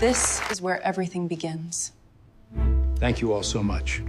This is where everything begins. Thank you all so much.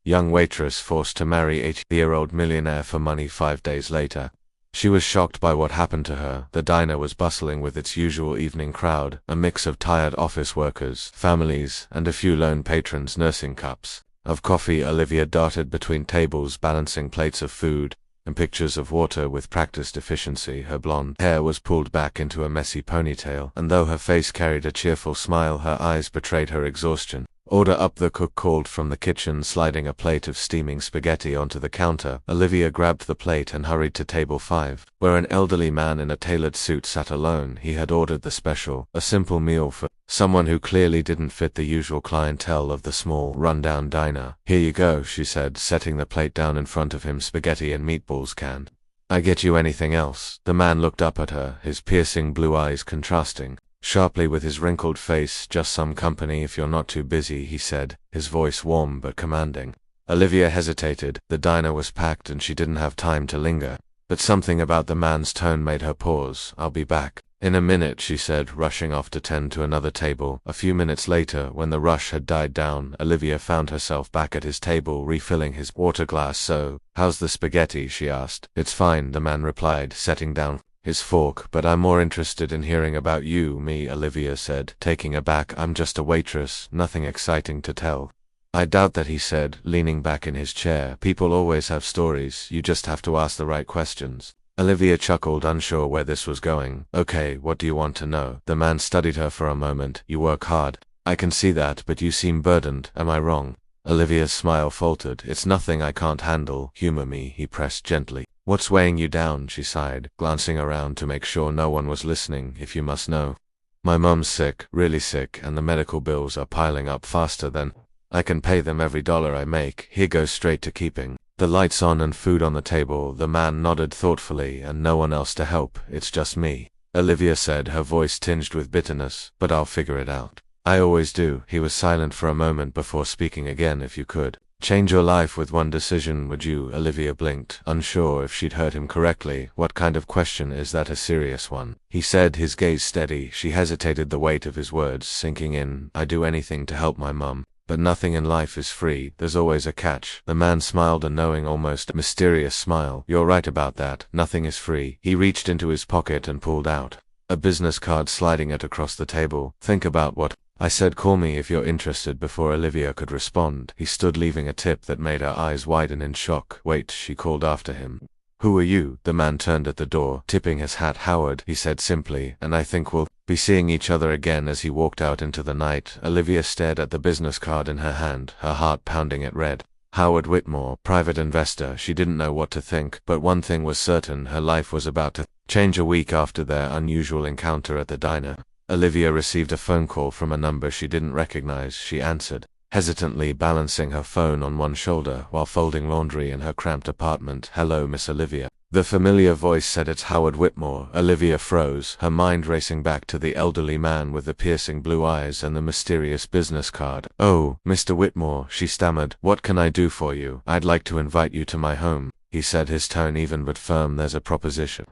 Young waitress forced to marry 80-year-old millionaire for money 5 days later. She was shocked by what happened to her. The diner was bustling with its usual evening crowd, a mix of tired office workers, families, and a few lone patrons nursing cups of coffee. Olivia darted between tables, balancing plates of food and pictures of water with practiced efficiency. Her blonde hair was pulled back into a messy ponytail, and though her face carried a cheerful smile, her eyes betrayed her exhaustion. "Order up," the cook called from the kitchen, sliding a plate of steaming spaghetti onto the counter. Olivia grabbed the plate and hurried to table 5, where an elderly man in a tailored suit sat alone. He had ordered the special, a simple meal for someone who clearly didn't fit the usual clientele of the small, run-down diner. "Here you go," she said, setting the plate down in front of him. "Spaghetti and meatballs canned. I get you anything else?" The man looked up at her, his piercing blue eyes contrasting sharply with his wrinkled face. "Just some company if you're not too busy," he said, his voice warm but commanding. Olivia hesitated. The diner was packed and she didn't have time to linger. But something about the man's tone made her pause. "I'll be back in a minute," she said, rushing off to tend to another table. A few minutes later, when the rush had died down, Olivia found herself back at his table, refilling his water glass. "So, how's the spaghetti?" she asked. "It's fine," the man replied, setting down his fork. "But I'm more interested in hearing about you." "Me?" Olivia said, taking aback. "I'm just a waitress, nothing exciting to tell." "I doubt that," he said, leaning back in his chair. "People always have stories, you just have to ask the right questions." Olivia chuckled, unsure where this was going. "Okay, what do you want to know?" The man studied her for a moment. "You work hard. I can see that, but you seem burdened. Am I wrong?" Olivia's smile faltered. "It's nothing I can't handle. Humor me," he pressed gently. "What's weighing you down?" she sighed, glancing around to make sure no one was listening. "If you must know. My mum's sick, really sick, and the medical bills are piling up faster than I can pay them. Every dollar I make here goes straight to keeping the lights on and food on the table." The man nodded thoughtfully. "And no one else to help? It's just me," Olivia said, her voice tinged with bitterness. "But I'll figure it out. I always do." He was silent for a moment before speaking again. "If you could change your life with one decision, would you?" Olivia blinked, unsure if she'd heard him correctly. "What kind of question is that? A serious one?" he said, his gaze steady. She hesitated, the weight of his words sinking in. "I'd do anything to help my mum. But nothing in life is free. There's always a catch." The man smiled, a knowing, almost mysterious smile. "You're right about that. Nothing is free." He reached into his pocket and pulled out a business card, sliding it across the table. "Think about what I said. Call me if you're interested." Before Olivia could respond, he stood, leaving a tip that made her eyes widen in shock. "Wait," she called after him. "Who are you?" The man turned at the door, tipping his hat. "Howard," he said simply, "and I think we'll be seeing each other again." As he walked out into the night, Olivia stared at the business card in her hand, her heart pounding. It read, "Howard Whitmore, private investor." She didn't know what to think, but one thing was certain: her life was about to change. A week after their unusual encounter at the diner, Olivia received a phone call from a number she didn't recognize. She answered, hesitantly, balancing her phone on one shoulder while folding laundry in her cramped apartment. "Hello, Miss Olivia." The familiar voice said. "It's Howard Whitmore." Olivia froze, her mind racing back to the elderly man with the piercing blue eyes and the mysterious business card. "Oh, Mr. Whitmore," she stammered. "What can I do for you?" "I'd like to invite you to my home," he said, his tone even but firm. "There's a proposition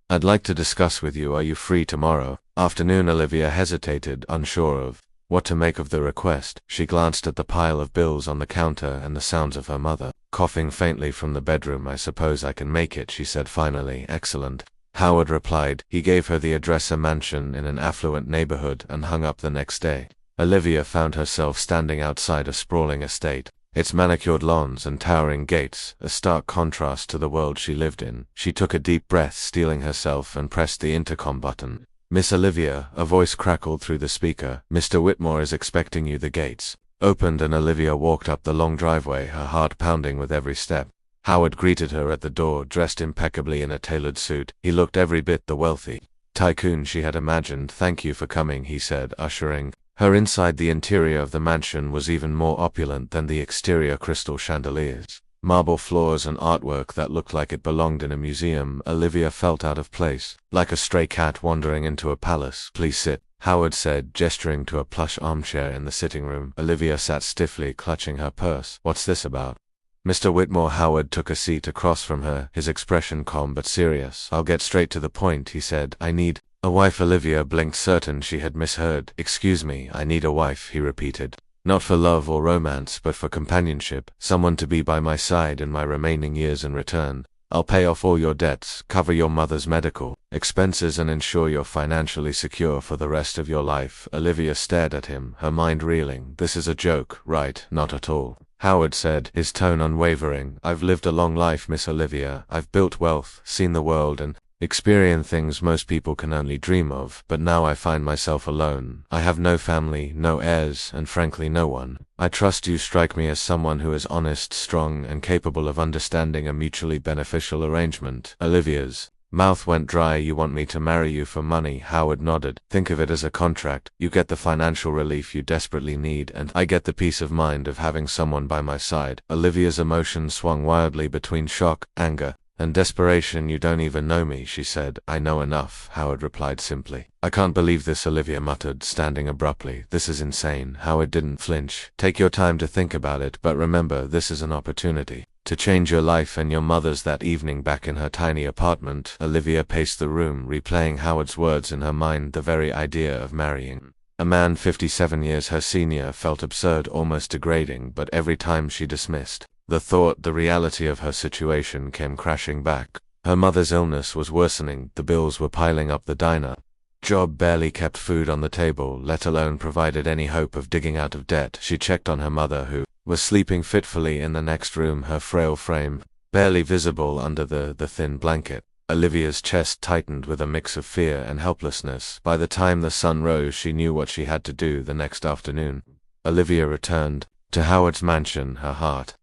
I'd like to discuss with you. Are you free tomorrow afternoon?" Olivia hesitated, unsure of what to make of the request. She glanced at the pile of bills on the counter and the sounds of her mother coughing faintly from the bedroom. "I suppose I can make it," she said finally. "Excellent," Howard replied. He gave her the address, a mansion in an affluent neighborhood, and hung up the next day. Olivia found herself standing outside a sprawling estate, its manicured lawns and towering gates, a stark contrast to the world she lived in. She took a deep breath, steeling herself, and pressed the intercom button. "Miss Olivia," a voice crackled through the speaker. "Mr. Whitmore is expecting you." The gates opened and Olivia walked up the long driveway, her heart pounding with every step. Howard greeted her at the door, dressed impeccably in a tailored suit. He looked every bit the wealthy tycoon she had imagined. "Thank you for coming," he said, ushering her inside. The interior of the mansion was even more opulent than the exterior. Crystal chandeliers, marble floors, and artwork that looked like it belonged in a museum. Olivia felt out of place, like a stray cat wandering into a palace. "Please sit," Howard said, gesturing to a plush armchair in the sitting room. Olivia sat stiffly, clutching her purse. "What's this about?" Mr. Whitmore. Howard took a seat across from her, his expression calm but serious. I'll get straight to the point, he said. I need a wife. Olivia blinked, certain she had misheard. Excuse me, I need a wife, he repeated. Not for love or romance, but for companionship, someone to be by my side in my remaining years. In return, I'll pay off all your debts, cover your mother's medical expenses, and ensure you're financially secure for the rest of your life. Olivia stared at him, her mind reeling. This is a joke, right? Not at all, Howard said, his tone unwavering. I've lived a long life, Miss Olivia. I've built wealth, seen the world, and experienced things most people can only dream of, but now I find myself alone. I have no family, no heirs, and frankly no one. I trust you strike me as someone who is honest, strong, and capable of understanding a mutually beneficial arrangement. Olivia's mouth went dry. You want me to marry you for money? Howard nodded. Think of it as a contract. You get the financial relief you desperately need, and I get the peace of mind of having someone by my side. Olivia's emotions swung wildly between shock, anger, and desperation. You don't even know me, she said. I know enough, Howard replied simply. I can't believe this, Olivia muttered, standing abruptly. This is insane. Howard didn't flinch. Take your time to think about it, but remember, this is an opportunity to change your life and your mother's. That evening, back in her tiny apartment, Olivia paced the room, replaying Howard's words in her mind. The very idea of marrying a man 57 years her senior felt absurd, almost degrading, but every time she dismissed the thought, the reality of her situation came crashing back. Her mother's illness was worsening, the bills were piling up, the diner job barely kept food on the table, let alone provided any hope of digging out of debt. She checked on her mother, who was sleeping fitfully in the next room, her frail frame barely visible under the thin blanket. Olivia's chest tightened with a mix of fear and helplessness. By the time the sun rose, she knew what she had to do the next afternoon. Olivia returned to Howard's mansion, her heart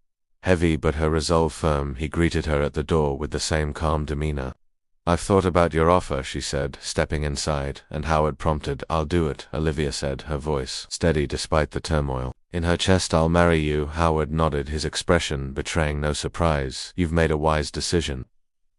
heavy but her resolve firm. He greeted her at the door with the same calm demeanor. I've thought about your offer, she said, stepping inside, and Howard prompted. I'll do it, Olivia said, her voice steady despite the turmoil in her chest. I'll marry you. Howard nodded, his expression betraying no surprise. You've made a wise decision,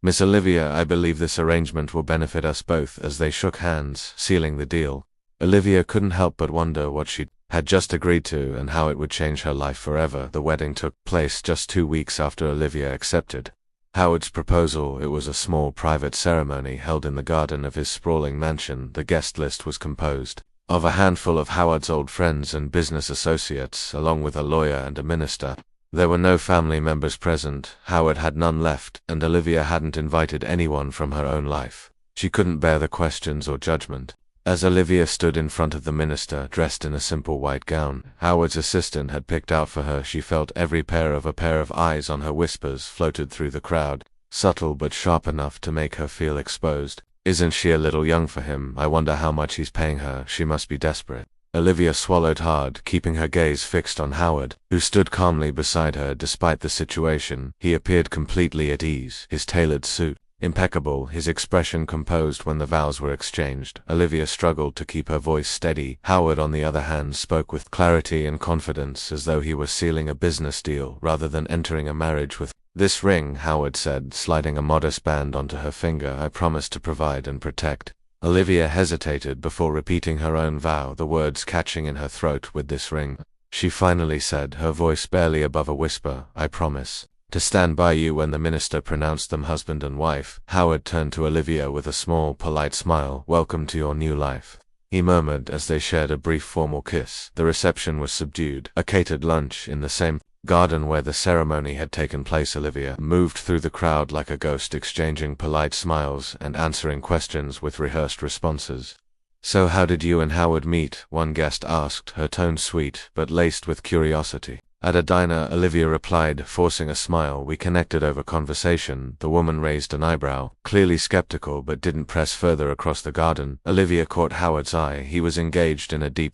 Miss Olivia. I believe this arrangement will benefit us both. As they shook hands, sealing the deal, Olivia couldn't help but wonder what she had just agreed to and how it would change her life forever. The wedding took place just 2 weeks after Olivia accepted Howard's proposal. It was a small private ceremony held in the garden of his sprawling mansion. The guest list was composed of a handful of Howard's old friends and business associates, along with a lawyer and a minister. There were no family members present. Howard had none left, and Olivia hadn't invited anyone from her own life. She couldn't bear the questions or judgment. As Olivia stood in front of the minister, dressed in a simple white gown Howard's assistant had picked out for her, she felt every pair of eyes on her. Whispers floated through the crowd, subtle but sharp enough to make her feel exposed. Isn't she a little young for him? I wonder how much he's paying her. She must be desperate. Olivia swallowed hard, keeping her gaze fixed on Howard, who stood calmly beside her. Despite the situation, he appeared completely at ease, his tailored suit impeccable, his expression composed when the vows were exchanged. Olivia struggled to keep her voice steady. Howard, on the other hand, spoke with clarity and confidence, as though he were sealing a business deal rather than entering a marriage with this ring, Howard said, sliding a modest band onto her finger. I promise to provide and protect. Olivia hesitated before repeating her own vow, the words catching in her throat. With this ring, she finally said, her voice barely above a whisper, I promise to stand by you. When the minister pronounced them husband and wife, Howard turned to Olivia with a small, polite smile. Welcome to your new life, he murmured as they shared a brief formal kiss. The reception was subdued, a catered lunch in the same garden where the ceremony had taken place. Olivia moved through the crowd like a ghost, exchanging polite smiles and answering questions with rehearsed responses. So how did you and Howard meet? One guest asked, her tone sweet but laced with curiosity. At a diner, Olivia replied, forcing a smile. We connected over conversation. The woman raised an eyebrow, clearly skeptical, but didn't press further across the garden. Olivia caught Howard's eye. He was engaged in a deep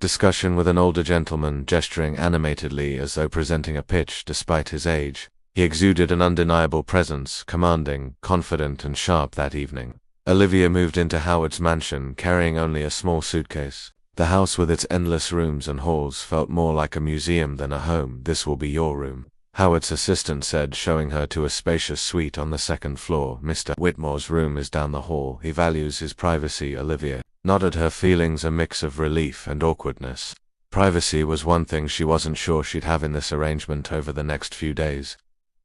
discussion with an older gentleman, gesturing animatedly as though presenting a pitch. Despite his age, he exuded an undeniable presence, commanding, confident, and sharp. That evening, Olivia moved into Howard's mansion, carrying only a small suitcase. The house with its endless rooms and halls felt more like a museum than a home. This will be your room, Howard's assistant said, showing her to a spacious suite on the second floor. Mr. Whitmore's room is down the hall. He values his privacy. Olivia nodded, her feelings a mix of relief and awkwardness. Privacy was one thing she wasn't sure she'd have in this arrangement over the next few days.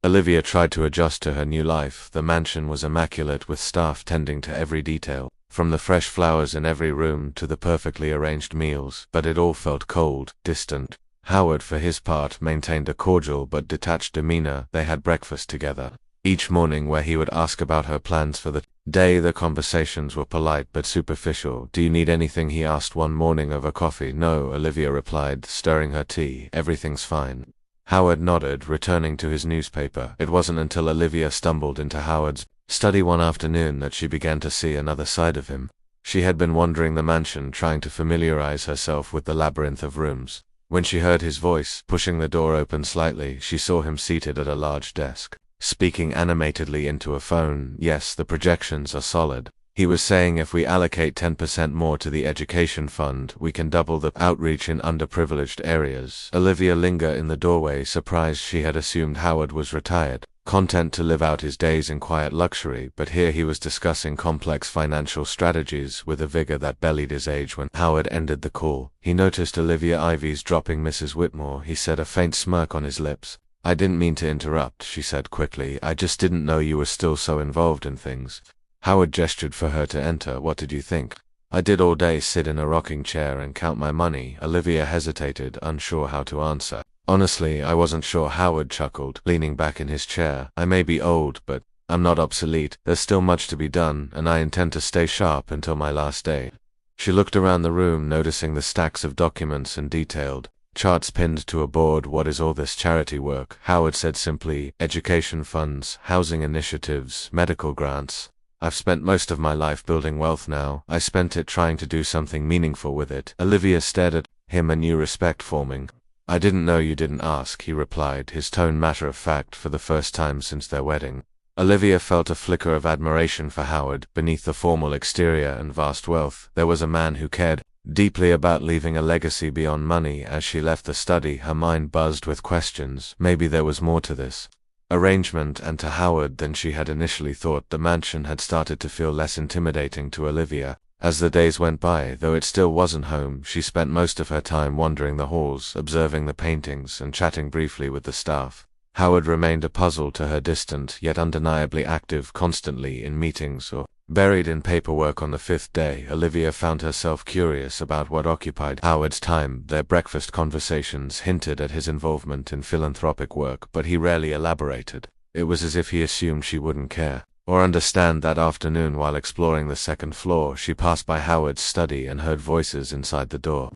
Olivia tried to adjust to her new life. The mansion was immaculate, with staff tending to every detail, from the fresh flowers in every room to the perfectly arranged meals, but it all felt cold, distant. Howard, for his part, maintained a cordial but detached demeanor. They had breakfast together each morning, where he would ask about her plans for the day. The conversations were polite but superficial. "Do you need anything?" he asked one morning over coffee. "No," Olivia replied, stirring her tea. "Everything's fine." Howard nodded, returning to his newspaper. It wasn't until Olivia stumbled into Howard's study one afternoon that she began to see another side of him. She had been wandering the mansion, trying to familiarize herself with the labyrinth of rooms. When she heard his voice, pushing the door open slightly, she saw him seated at a large desk, speaking animatedly into a phone. "Yes, the projections are solid," he was saying. "If we allocate 10% more to the education fund, we can double the outreach in underprivileged areas." Olivia lingered in the doorway, surprised. She had assumed Howard was retired, content to live out his days in quiet luxury, but here he was discussing complex financial strategies with a vigor that belied his age. When Howard ended the call, he noticed Olivia Ivy's dropping Mrs. Whitmore. He said, a faint smirk on his lips. "I didn't mean to interrupt," she said quickly. "I just didn't know you were still so involved in things." Howard gestured for her to enter. "What did you think?" "I did all day sit in a rocking chair and count my money." Olivia hesitated, unsure how to answer. "Honestly, I wasn't sure." Howard chuckled, leaning back in his chair. "I may be old, but I'm not obsolete. There's still much to be done, and I intend to stay sharp until my last day." She looked around the room, noticing the stacks of documents and detailed charts pinned to a board. "What is all this charity work?" Howard said simply, "Education funds, housing initiatives, medical grants. I've spent most of my life building wealth now. I spent it trying to do something meaningful with it." Olivia stared at him, a new respect forming. "I didn't know you didn't ask," he replied, his tone matter-of-fact for the first time since their wedding. Olivia felt a flicker of admiration for Howard. Beneath the formal exterior and vast wealth, there was a man who cared deeply about leaving a legacy beyond money. As she left the study, her mind buzzed with questions. Maybe there was more to this arrangement and to Howard than she had initially thought. The mansion had started to feel less intimidating to Olivia as the days went by. Though it still wasn't home, she spent most of her time wandering the halls, observing the paintings, and chatting briefly with the staff. Howard remained a puzzle to her, distant, yet undeniably active, constantly in meetings or buried in paperwork. On the fifth day, Olivia found herself curious about what occupied Howard's time. Their breakfast conversations hinted at his involvement in philanthropic work, but he rarely elaborated. It was as if he assumed she wouldn't care or understand. That afternoon, while exploring the second floor, she passed by Howard's study and heard voices inside. The door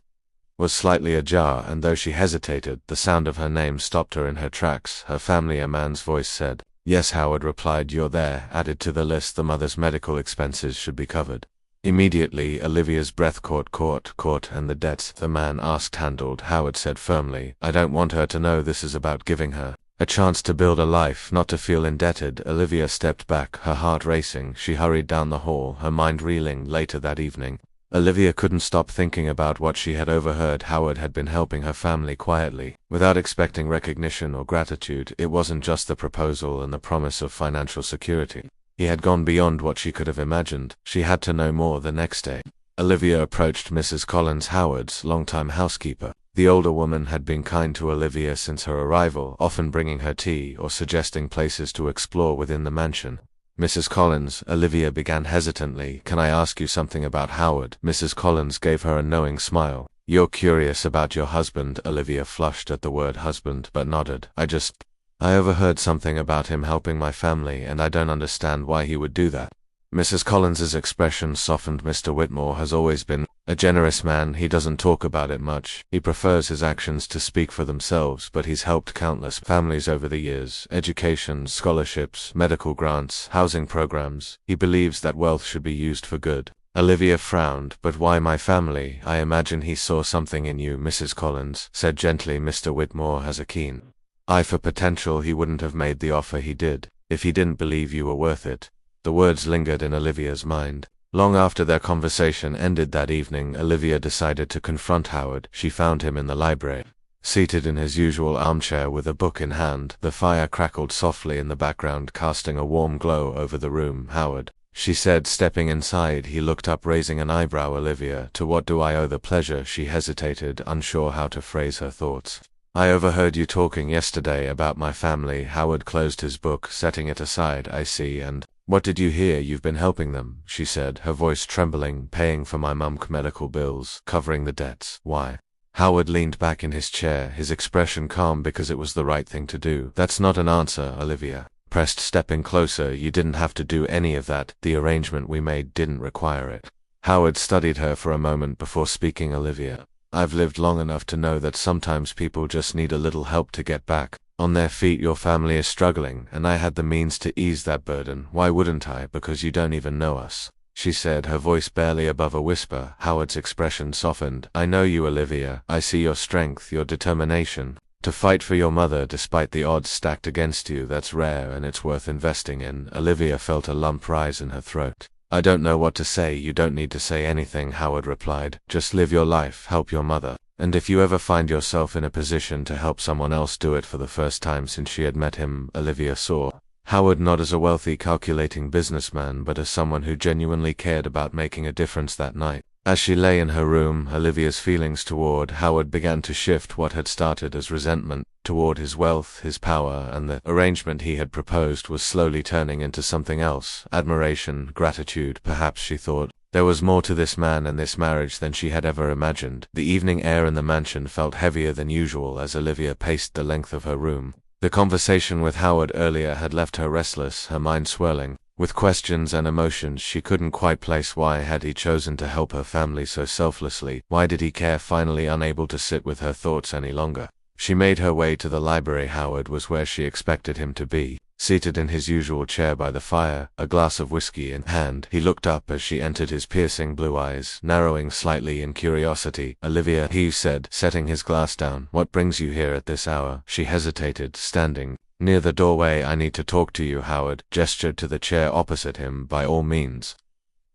was slightly ajar, and though she hesitated, the sound of her name stopped her in her tracks. "Her family," a man's voice said. "Yes," Howard replied. "You're there. Added to the list. The mother's medical expenses should be covered." Immediately, Olivia's breath caught, and the debts the man asked handled. Howard said firmly, "I don't want her to know. This is about giving her a chance to build a life, not to feel indebted." Olivia stepped back, her heart racing. She hurried down the hall, her mind reeling. Later that evening, Olivia couldn't stop thinking about what she had overheard. Howard had been helping her family quietly, without expecting recognition or gratitude. It wasn't just the proposal and the promise of financial security. He had gone beyond what she could have imagined. She had to know more. The next day, Olivia approached Mrs. Collins, Howard's longtime housekeeper. The older woman had been kind to Olivia since her arrival, often bringing her tea or suggesting places to explore within the mansion. "Mrs. Collins," Olivia began hesitantly, "can I ask you something about Howard?" Mrs. Collins gave her a knowing smile. "You're curious about your husband?" Olivia flushed at the word husband, but nodded. I overheard something about him helping my family, and I don't understand why he would do that." Mrs. Collins's expression softened. "Mr. Whitmore has always been a generous man. He doesn't talk about it much. He prefers his actions to speak for themselves, but he's helped countless families over the years. Education, scholarships, medical grants, housing programs. He believes that wealth should be used for good." Olivia frowned. "But why my family?" "I imagine he saw something in you," Mrs. Collins said gently. "Mr. Whitmore has a keen eye for potential. He wouldn't have made the offer he did if he didn't believe you were worth it." The words lingered in Olivia's mind. Long after their conversation ended that evening, Olivia decided to confront Howard. She found him in the library, seated in his usual armchair with a book in hand. The fire crackled softly in the background, casting a warm glow over the room. "Howard," she said, stepping inside. He looked up, raising an eyebrow. Olivia, to what do I owe the pleasure? She hesitated, unsure how to phrase her thoughts. I overheard you talking yesterday about my family. Howard closed his book, setting it aside. I see, and what did you hear? You've been helping them, she said, her voice trembling. Paying for my mum's medical bills, covering the debts. Why? Howard leaned back in his chair, his expression calm because it was the right thing to do. That's not an answer, Olivia pressed, stepping closer. You didn't have to do any of that. The arrangement we made didn't require it. Howard studied her for a moment before speaking. Olivia, I've lived long enough to know that sometimes people just need a little help to get back on their feet. Your family is struggling, and I had the means to ease that burden. Why wouldn't I? Because you don't even know us, she said, her voice barely above a whisper. Howard's expression softened. I know you, Olivia. I see your strength, your determination to fight for your mother despite the odds stacked against you. That's rare, and it's worth investing in. Olivia felt a lump rise in her throat. I don't know what to say. You don't need to say anything, Howard replied. Just live your life, help your mother. And if you ever find yourself in a position to help someone else, do it. For the first time since she had met him, Olivia saw Howard not as a wealthy, calculating businessman, but as someone who genuinely cared about making a difference that night. As she lay in her room, Olivia's feelings toward Howard began to shift. What had started as resentment toward his wealth, his power, and the arrangement he had proposed was slowly turning into something else. Admiration, gratitude, perhaps, she thought. There was more to this man and this marriage than she had ever imagined. The evening air in the mansion felt heavier than usual as Olivia paced the length of her room. The conversation with Howard earlier had left her restless, her mind swirling with questions and emotions she couldn't quite place. Why had he chosen to help her family so selflessly? Why did he care? Finally unable to sit with her thoughts any longer, she made her way to the library. Howard was where she expected him to be, seated in his usual chair by the fire, a glass of whiskey in hand. He looked up as she entered, his piercing blue eyes narrowing slightly in curiosity. Olivia, he said, setting his glass down. What brings you here at this hour? She hesitated, standing near the doorway. I need to talk to you. Howard gestured to the chair opposite him. By all means.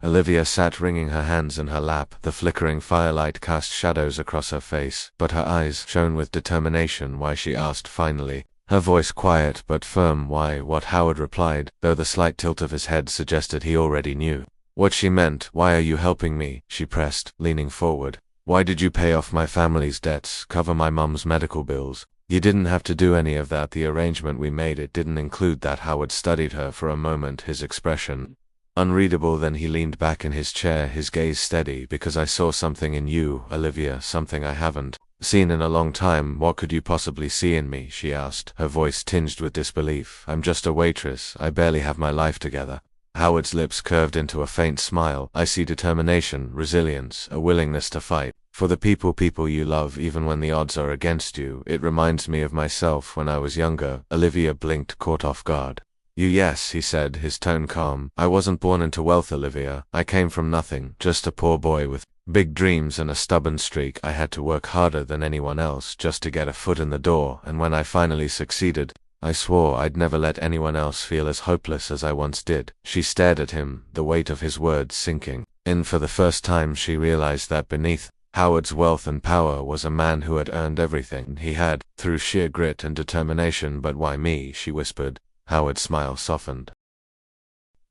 Olivia sat, wringing her hands in her lap. The flickering firelight cast shadows across her face, but her eyes shone with determination. Why? She asked finally, her voice quiet but firm. Why? What? Howard replied, though the slight tilt of his head suggested he already knew what she meant. Why are you helping me? She pressed, leaning forward. Why did you pay off my family's debts, cover my mum's medical bills? You didn't have to do any of that. The arrangement we made, it didn't include that. Howard studied her for a moment, his expression unreadable. Then he leaned back in his chair, his gaze steady. Because I saw something in you, Olivia, something I haven't seen in a long time. What could you possibly see in me? She asked, her voice tinged with disbelief. I'm just a waitress. I barely have my life together. Howard's lips curved into a faint smile. I see determination, resilience, a willingness to fight for the people you love, even when the odds are against you. It reminds me of myself when I was younger. Olivia blinked, caught off guard. Yes, he said, his tone calm. I wasn't born into wealth, Olivia. I came from nothing, just a poor boy with big dreams and a stubborn streak. I had to work harder than anyone else just to get a foot in the door, and when I finally succeeded, I swore I'd never let anyone else feel as hopeless as I once did. She stared at him, the weight of his words sinking in. For the first time she realized that beneath Howard's wealth and power was a man who had earned everything he had, through sheer grit and determination. But why me? She whispered. Howard's smile softened.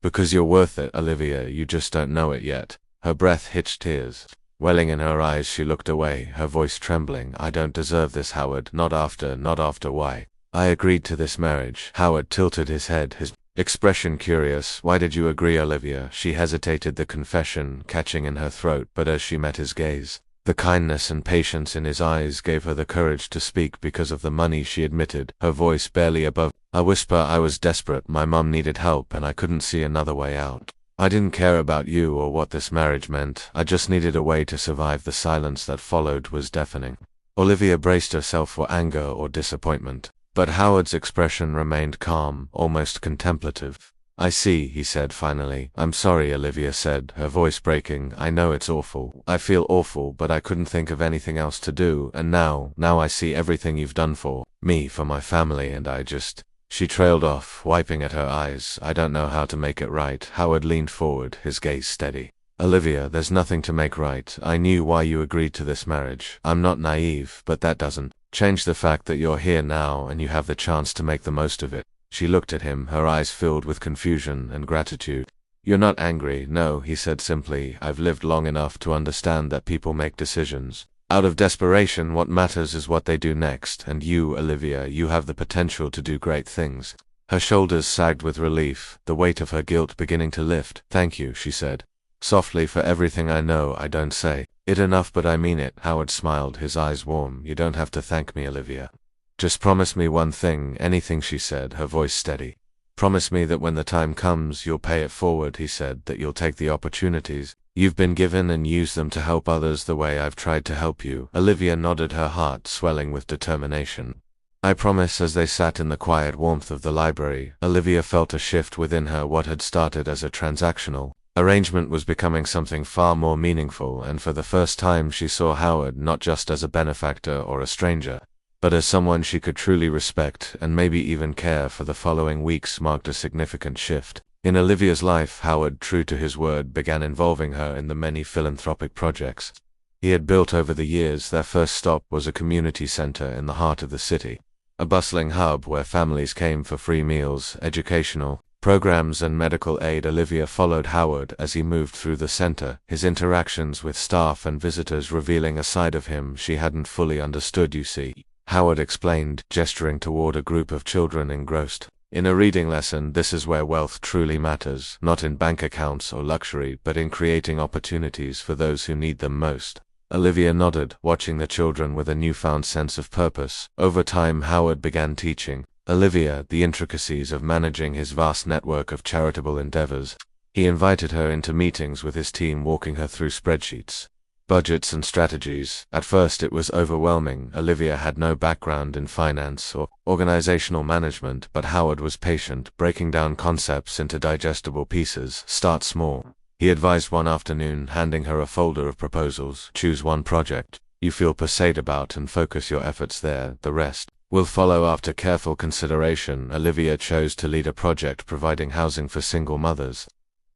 Because you're worth it, Olivia, you just don't know it yet. Her breath hitched, tears welling in her eyes. She looked away, her voice trembling. I don't deserve this, Howard. Not after. Why? I agreed to this marriage. Howard tilted his head, his expression curious. Why did you agree, Olivia? She hesitated, the confession catching in her throat, but as she met his gaze, the kindness and patience in his eyes gave her the courage to speak. Because of the money, she admitted, her voice barely above a whisper. I was desperate. My mum needed help, and I couldn't see another way out. I didn't care about you or what this marriage meant. I just needed a way to survive. The silence that followed was deafening. Olivia braced herself for anger or disappointment, but Howard's expression remained calm, almost contemplative. I see, he said finally. I'm sorry, Olivia said, her voice breaking. I know it's awful. I feel awful, but I couldn't think of anything else to do. And now I see everything you've done for me, for my family, and I just... She trailed off, wiping at her eyes. I don't know how to make it right. Howard leaned forward, his gaze steady. Olivia, there's nothing to make right. I knew why you agreed to this marriage. I'm not naive, but that doesn't change the fact that you're here now and you have the chance to make the most of it. She looked at him, her eyes filled with confusion and gratitude. "You're not angry." "No," he said simply. "I've lived long enough to understand that people make decisions out of desperation. What matters is what they do next, and you, Olivia, you have the potential to do great things." Her shoulders sagged with relief, the weight of her guilt beginning to lift. "Thank you," she said softly, "for everything I know I don't say it enough, but I mean it." Howard smiled, his eyes warm. "You don't have to thank me, Olivia. Just promise me one thing." "Anything," she said, her voice steady. "Promise me that when the time comes, you'll pay it forward," he said, "that you'll take the opportunities you've been given and use them to help others the way I've tried to help you." Olivia nodded, her heart swelling with determination. "I promise." As they sat in the quiet warmth of the library, Olivia felt a shift within her. What had started as a transactional arrangement was becoming something far more meaningful, and for the first time she saw Howard not just as a benefactor or a stranger, but as someone she could truly respect and maybe even care for. The following weeks marked a significant shift in Olivia's life. Howard, true to his word, began involving her in the many philanthropic projects he had built over the years. Their first stop was a community center in the heart of the city, a bustling hub where families came for free meals, educational programs, and medical aid. Olivia followed Howard as he moved through the center, his interactions with staff and visitors revealing a side of him she hadn't fully understood. "You see," Howard explained, gesturing toward a group of children engrossed in a reading lesson, "this is where wealth truly matters, not in bank accounts or luxury, but in creating opportunities for those who need them most." Olivia nodded, watching the children with a newfound sense of purpose. Over time, Howard began teaching Olivia the intricacies of managing his vast network of charitable endeavors. He invited her into meetings with his team, walking her through spreadsheets, budgets, and strategies. At first it was overwhelming. Olivia had no background in finance or organizational management, but Howard was patient, breaking down concepts into digestible pieces. "Start small," he advised one afternoon, handing her a folder of proposals. "Choose one project you feel passionate about and focus your efforts there. The rest will follow after careful consideration." Olivia chose to lead a project providing housing for single mothers.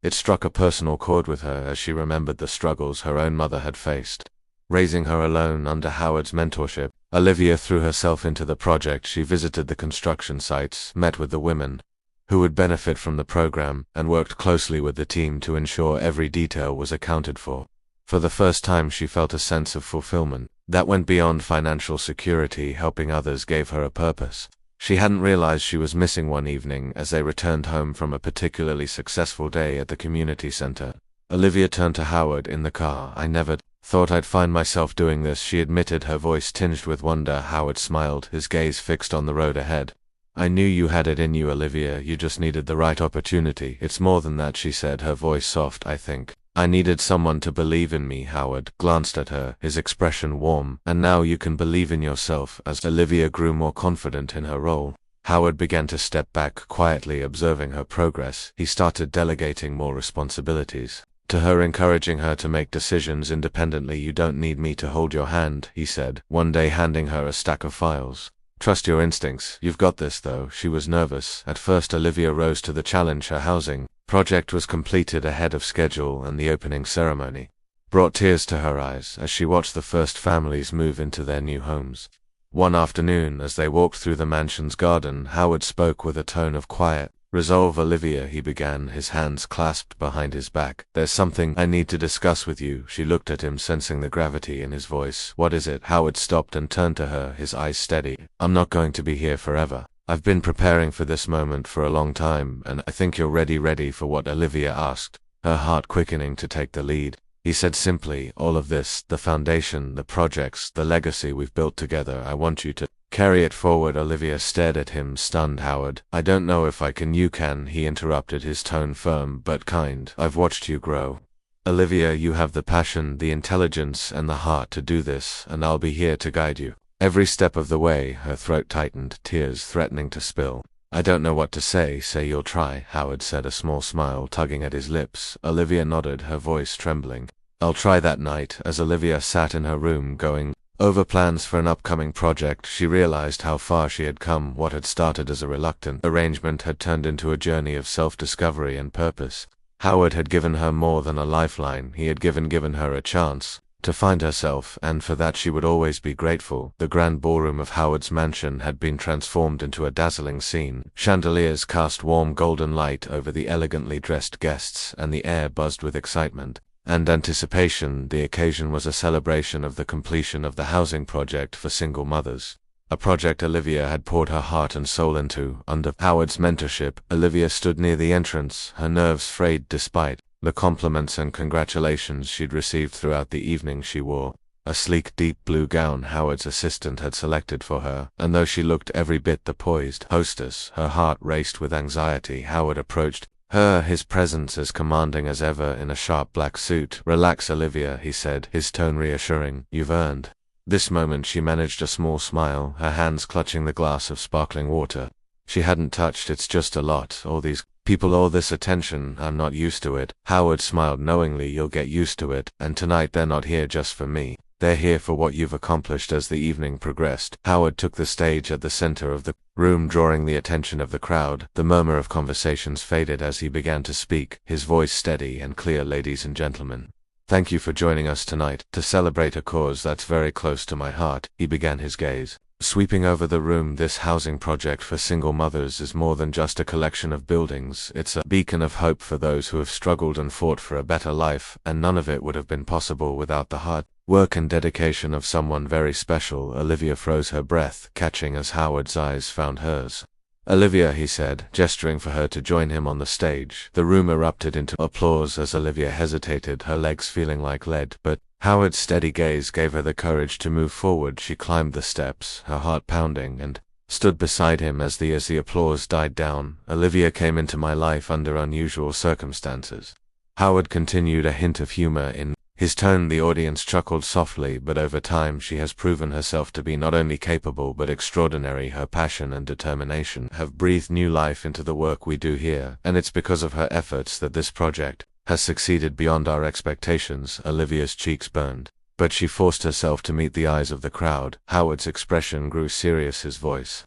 It struck a personal chord with her as she remembered the struggles her own mother had faced, raising her alone. Under Howard's mentorship, Olivia threw herself into the project. She visited the construction sites, met with the women who would benefit from the program, and worked closely with the team to ensure every detail was accounted for. For the first time she felt a sense of fulfillment that went beyond financial security. Helping others gave her a purpose she hadn't realized she was missing. One evening, as they returned home from a particularly successful day at the community center, Olivia turned to Howard in the car. "I never thought I'd find myself doing this," she admitted, her voice tinged with wonder. Howard smiled, his gaze fixed on the road ahead. "I knew you had it in you, Olivia. You just needed the right opportunity." "It's more than that," she said, her voice soft. "I think I needed someone to believe in me." Howard glanced at her, his expression warm. "And now you can believe in yourself." As Olivia grew more confident in her role, Howard began to step back, quietly observing her progress. He started delegating more responsibilities to her, encouraging her to make decisions independently. "You don't need me to hold your hand," he said, one day handing her a stack of files. "Trust your instincts. You've got this." Though she was nervous at first, Olivia rose to the challenge. Her housing project was completed ahead of schedule, and the opening ceremony brought tears to her eyes as she watched the first families move into their new homes. One afternoon, as they walked through the mansion's garden, Howard spoke with a tone of quiet resolve. "Olivia," he began, his hands clasped behind his back, "there's something I need to discuss with you." She looked at him, sensing the gravity in his voice. "What is it?" Howard stopped and turned to her, his eyes steady. "I'm not going to be here forever. I've been preparing for this moment for a long time, and I think you're ready for what?" Olivia asked, her heart quickening to take the lead. He said simply, "All of this, the foundation, the projects, the legacy we've built together, I want you to carry it forward." Olivia stared at him, stunned. "Howard, I don't know if I can." "You can," he interrupted, his tone firm but kind. "I've watched you grow. Olivia, you have the passion, the intelligence, and the heart to do this, and I'll be here to guide you every step of the way." Her throat tightened, tears threatening to spill. "I don't know what to say." "Say you'll try," Howard said, a small smile tugging at his lips. Olivia nodded, her voice trembling. "I'll try." That night, as Olivia sat in her room going over plans for an upcoming project, she realized how far she had come. What had started as a reluctant arrangement had turned into a journey of self-discovery and purpose. Howard had given her more than a lifeline. He had given her a chance to find herself, and for that she would always be grateful. The grand ballroom of Howard's mansion had been transformed into a dazzling scene. Chandeliers cast warm golden light over the elegantly dressed guests, and the air buzzed with excitement and anticipation. The occasion was a celebration of the completion of the housing project for single mothers. A project Olivia had poured her heart and soul into. Under Howard's mentorship, Olivia stood near the entrance, her nerves frayed despite the compliments and congratulations she'd received throughout the evening. She wore a sleek deep blue gown Howard's assistant had selected for her, and though she looked every bit the poised hostess, her heart raced with anxiety. Howard approached her, his presence as commanding as ever in a sharp black suit. "Relax, Olivia," he said, his tone reassuring. "You've earned this moment." She managed a small smile, her hands clutching the glass of sparkling water she hadn't touched. "It's just a lot. All these people, all this attention. I'm not used to it." Howard smiled knowingly. "You'll get used to it, and tonight they're not here just for me. They're here for what you've accomplished." As the evening progressed, Howard took the stage at the center of the room, drawing the attention of the crowd. The murmur of conversations faded as he began to speak, his voice steady and clear. "Ladies and gentlemen, thank you for joining us tonight to celebrate a cause that's very close to my heart." He began, his gaze sweeping over the room. "This housing project for single mothers is more than just a collection of buildings. It's a beacon of hope for those who have struggled and fought for a better life, and none of it would have been possible without the hard work and dedication of someone very special." Olivia froze, her breath catching as Howard's eyes found hers. "Olivia," he said, gesturing for her to join him on the stage. The room erupted into applause as Olivia hesitated, her legs feeling like lead, but Howard's steady gaze gave her the courage to move forward. She climbed the steps, her heart pounding, and stood beside him as the applause died down. "Olivia came into my life under unusual circumstances," Howard continued, a hint of humor in his tone. The audience chuckled softly, "but over time she has proven herself to be not only capable but extraordinary. Her passion and determination have breathed new life into the work we do here, and it's because of her efforts that this project has succeeded beyond our expectations." Olivia's cheeks burned, but she forced herself to meet the eyes of the crowd. Howard's expression grew serious, his voice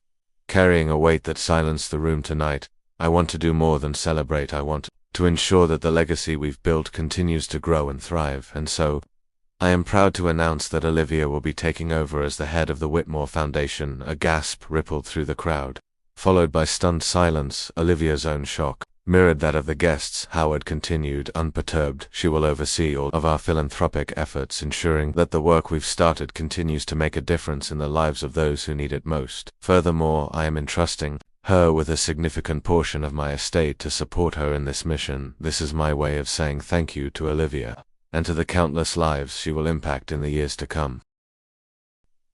carrying a weight that silenced the room. "Tonight, I want to do more than celebrate. I want to ensure that the legacy we've built continues to grow and thrive, and so I am proud to announce that Olivia will be taking over as the head of the Whitmore Foundation." A gasp rippled through the crowd, followed by stunned silence. Olivia's own shock mirrored that of the guests. Howard continued, unperturbed, "She will oversee all of our philanthropic efforts, ensuring that the work we've started continues to make a difference in the lives of those who need it most. Furthermore, I am entrusting her with a significant portion of my estate to support her in this mission. This is my way of saying thank you to Olivia, and to the countless lives she will impact in the years to come."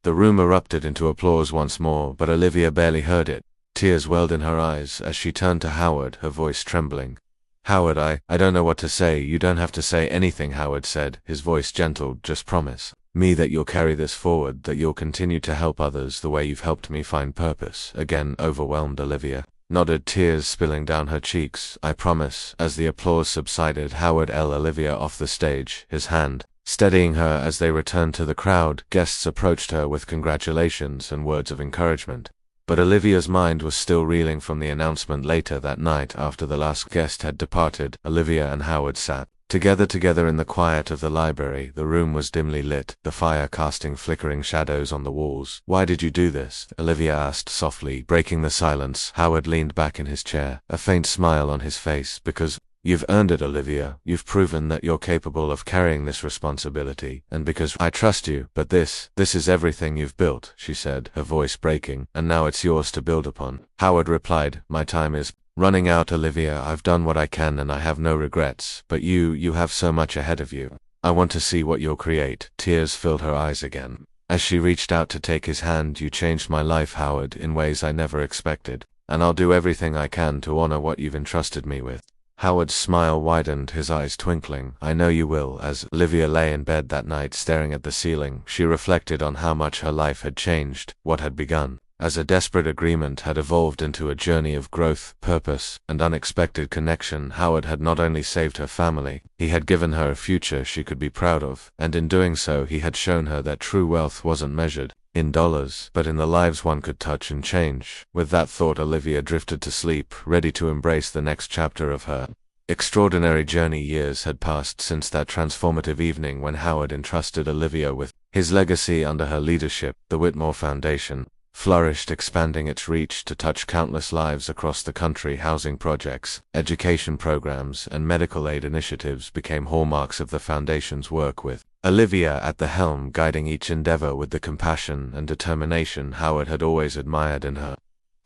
The room erupted into applause once more, but Olivia barely heard it. Tears welled in her eyes as she turned to Howard, her voice trembling. "Howard, I don't know what to say." "You don't have to say anything," Howard said, his voice gentle. "Just promise me that you'll carry this forward, that you'll continue to help others the way you've helped me find purpose." Again overwhelmed, Olivia nodded, tears spilling down her cheeks. "I promise." As the applause subsided, Howard led Olivia off the stage, his hand steadying her as they returned to the crowd. Guests approached her with congratulations and words of encouragement, but Olivia's mind was still reeling from the announcement. Later that night, after the last guest had departed, Olivia and Howard sat together in the quiet of the library. The room was dimly lit, the fire casting flickering shadows on the walls. "Why did you do this?" Olivia asked softly, breaking the silence. Howard leaned back in his chair, a faint smile on his face. "Because you've earned it, Olivia. You've proven that you're capable of carrying this responsibility, and because I trust you. But this is everything you've built," she said, her voice breaking, "and now it's yours to build upon." Howard replied, "My time is running out, Olivia. I've done what I can and I have no regrets, but you have so much ahead of you. I want to see what you'll create." Tears filled her eyes again as she reached out to take his hand. "You changed my life, Howard, in ways I never expected, and I'll do everything I can to honor what you've entrusted me with." Howard's smile widened, his eyes twinkling. "I know you will." As Olivia lay in bed that night staring at the ceiling, she reflected on how much her life had changed. What had begun as a desperate agreement had evolved into a journey of growth, purpose, and unexpected connection. Howard had not only saved her family, he had given her a future she could be proud of, and in doing so he had shown her that true wealth wasn't measured in dollars, but in the lives one could touch and change. With that thought, Olivia drifted to sleep, ready to embrace the next chapter of her extraordinary journey. Years had passed since that transformative evening when Howard entrusted Olivia with his legacy. Under her leadership, the Whitmore Foundation flourished, expanding its reach to touch countless lives across the country. Housing projects, education programs, and medical aid initiatives became hallmarks of the foundation's work, with Olivia at the helm, guiding each endeavor with the compassion and determination Howard had always admired in her.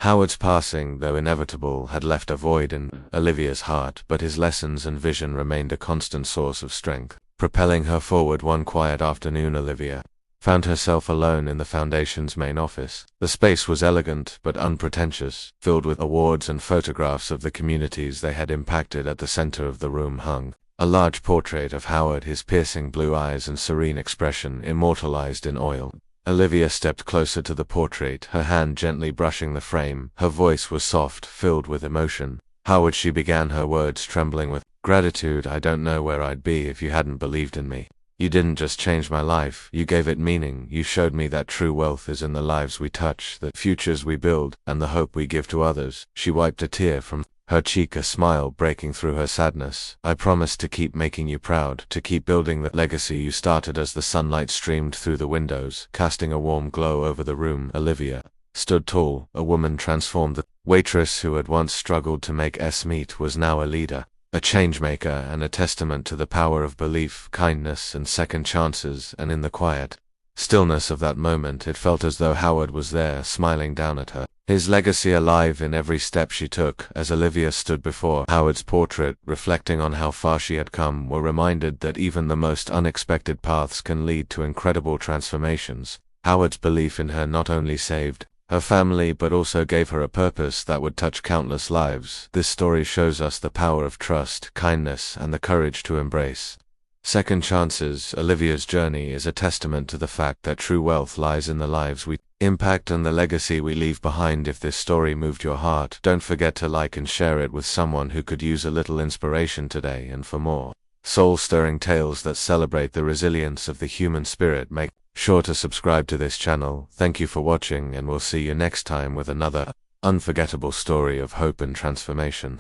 Howard's passing, though inevitable, had left a void in Olivia's heart, but his lessons and vision remained a constant source of strength, propelling her forward. One quiet afternoon, Olivia found herself alone in the foundation's main office. The space was elegant but unpretentious, filled with awards and photographs of the communities they had impacted. At the center of the room hung a large portrait of Howard, his piercing blue eyes and serene expression immortalized in oil. Olivia stepped closer to the portrait, her hand gently brushing the frame. Her voice was soft, filled with emotion. "Howard," she began, her words trembling with gratitude, "I don't know where I'd be if you hadn't believed in me. You didn't just change my life, you gave it meaning. You showed me that true wealth is in the lives we touch, the futures we build, and the hope we give to others." She wiped a tear from her cheek, a smile breaking through her sadness. "I promise to keep making you proud, to keep building the legacy you started." As the sunlight streamed through the windows, casting a warm glow over the room, Olivia stood tall, a woman transformed. The waitress who had once struggled to make ends meet was now a leader, a changemaker, and a testament to the power of belief, kindness, and second chances. And in the quiet stillness of that moment, it felt as though Howard was there, smiling down at her, his legacy alive in every step she took. As Olivia stood before Howard's portrait, reflecting on how far she had come, were reminded that even the most unexpected paths can lead to incredible transformations. Howard's belief in her not only saved her family but also gave her a purpose that would touch countless lives. This story shows us the power of trust, kindness, and the courage to embrace second chances. Olivia's journey is a testament to the fact that true wealth lies in the lives we impact and the legacy we leave behind. If this story moved your heart, don't forget to like and share it with someone who could use a little inspiration today. And for more soul-stirring tales that celebrate the resilience of the human spirit, make sure to subscribe to this channel. Thank you for watching, and we'll see you next time with another unforgettable story of hope and transformation.